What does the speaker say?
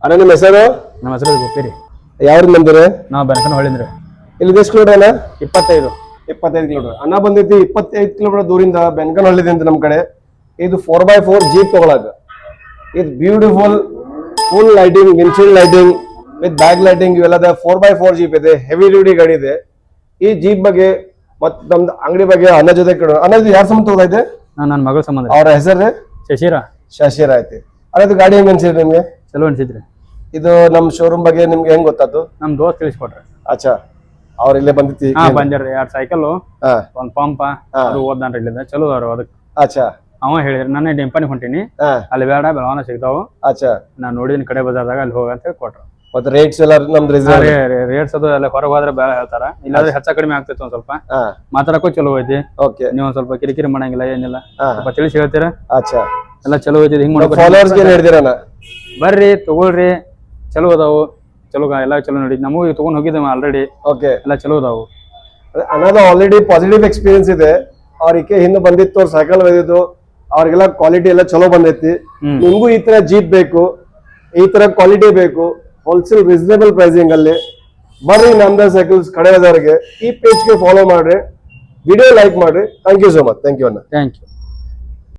ಅಣ್ಣ ನಿಮ್ಮ ಹೆಸರು? ನಮ್ಮ ಹೆಸರು ಗೊತ್ತಿರಿ. ಯಾವ್ದು ಬಂದಿರಿ? ನಾವು ಬೆನಕನ ಹೊಳಿದ್ರಿ. ಇಲ್ಲಿ ಎಷ್ಟು ಕಿಲೋಮೀಟರ್ ಅಣ್ಣ? 25 ಕಿಲೋಮೀಟರ್. ಅಣ್ಣ ಬಂದಿದ್ದು 25 ಕಿಲೋಮೀಟರ್ ದೂರಿಂದ ಬೆನಕನ ಹೊಳಿದೆ ಅಂತ ನಮ್ ಕಡೆ. ಇದು 4x4 ಜೀಪ್ ತಗೊಳಕ. ಇದು beautiful full lighting, windshield lighting with back lighting ಇವೆಲ್ಲ 4x4 ಜೀಪ್ ಇದೆ. ಹೆವಿ ಡ್ಯೂಟಿ ಗಾಡಿ ಇದೆ. ಈ ಜೀಪ್ ಬಗ್ಗೆ ಮತ್ ನಮ್ದು ಅಂಗಡಿ ಬಗ್ಗೆ ಅಣ್ಣ ಜೊತೆ ಕೇಳೋಣ. ಅಣ್ಣ ಇದು ಯಾರ ಸಂಬಂಧ ತಗೋದೈತೆ? ನನ್ನ ಮಗಳ ಸಂಬಂಧ. ಅವ್ರ ಹೆಸರು ಶಶಿರ ಐತಿ. ಅಣ್ಣ ಗಾಡಿ ಹೆಂಗ್ ಅನ್ಸಿರಿ ನಿಮ್ಗೆ? ಚಲೋ ಅನ್ಸಿದ್ರಿ. ಇದು ನಮ್ ಶೋರೂಮ್ ಬಗ್ಗೆ ನಿಮ್ಗೆ ಹೆಂಗ್ ಗೊತ್ತಾಯ್ತು? ನಮ್ ದೋಸ್ತ್ ತಿಳಿಸ್ಕೊಟ್ರಿ. ಅಚ್ಚಾ, ಅವ್ರ ಇಲ್ಲೇ ಬಂದಿತ್ತಿ? ಬಂದಿರ್ರಿ. 2 ಸೈಕಲ್ ಒಂದ್ ಪಂಪ ಓದ್ದಾನ್ರಿ ಇಲ್ಲಿಂದ. ಚಲೋ ಅದಾರ ಅದಕ್ಕೆ. ಅಚ್ಚಾ, ಅವ ಹೇಳಿದ್ರಿ ನಾನು ಡಿಂಪನಿ ಹೊಂಟಿನಿ, ಅಲ್ಲಿ ಬೇಡ ಬೆಳವನ ಸಿಗ್ತಾವು. ಅಚ್ಚಾ, ನಾನ್ ನೋಡಿದೀನಿ ಕಡೆ ಬಜಾರ್ದಾಗ, ಅಲ್ಲಿ ಹೋಗ ಅಂತ ಹೇಳಿ ಕೊಟ್ರು. ಮತ್ತೆ ರೇಟ್ಸ್ ಎಲ್ಲ ನಮ್ದು ರೇಟ್ಸ್ ಅದು ಎಲ್ಲ ಹೊರಗೆ ಹೋದ್ರೆ ಬೇಡ ಹೇಳ್ತಾರ, ಇಲ್ಲಾಂದ್ರೆ ಹೆಚ್ಚ ಕಡಿಮೆ ಆಗ್ತೈತಿ. ಒಂದ್ ಸ್ವಲ್ಪ ಮಾತಾಡಕ್ಕೂ ಚಲೋ ಐತಿ. ನೀವು ಒಂದ್ ಸ್ವಲ್ಪ ಕಿರಿಕಿರಿ ಮಾಡಂಗಿಲ್ಲ, ಏನಿಲ್ಲ. ಸ್ವಲ್ಪ ತಿಳಿಸಿ ಹೇಳ್ತೀರಾ? ಅಚ್ಚಾ, ಎಲ್ಲ ಚಲೋ ಐತಿ. ಹಿಂಗ್ ಫಾಲೋವರ್ಸ್ ಏನ್ ಹೇಳ್ತೀರಣ್ಣ? ಬರ್ರಿ ತಗೊಳ್ರಿ, ಚಲೋ ಅದಾವು. ಚಲೋ ಎಲ್ಲ ಚಲೋ ನೋಡಿ. ನಮಗೂ ಈಗ ತಗೊಂಡ್ ಹೋಗಿದ್ದೇವೆ ಆಲ್ರೆಡಿ. ಓಕೆ, ಎಲ್ಲ ಚಲೋ ಅದಾವು. ಅನ್ನೋದು ಆಲ್ರೆಡಿ ಪಾಸಿಟಿವ್ ಎಕ್ಸ್ಪೀರಿಯನ್ಸ್ ಇದೆ. ಅವ್ರಿಗೆ ಹಿಂದೆ ಬಂದಿತ್ತು, ಅವ್ರ ಸೈಕಲ್ ಬಂದಿದ್ದು, ಅವ್ರಿಗೆಲ್ಲ ಕ್ವಾಲಿಟಿ ಎಲ್ಲ ಚಲೋ ಬಂದೈತಿ. ನಿಮ್ಗೂ ಈ ತರ ಜೀಪ್ ಬೇಕು, ಈ ತರ ಕ್ವಾಲಿಟಿ ಬೇಕು, ಹೋಲ್ಸೇಲ್ ರೀಸನೇಬಲ್ ಪ್ರೈಸಿಂಗ್ ಅಲ್ಲಿ ಬರ್ರಿ. ನಮ್ದ ಸೈಕಲ್ಸ್ ಕಡೆ ಈ ಪೇಜ್ಗೆ ಫಾಲೋ ಮಾಡ್ರಿ, ವಿಡಿಯೋ ಲೈಕ್ ಮಾಡ್ರಿ. Thank you so much. Thank you ಅಣ್ಣ. Thank you.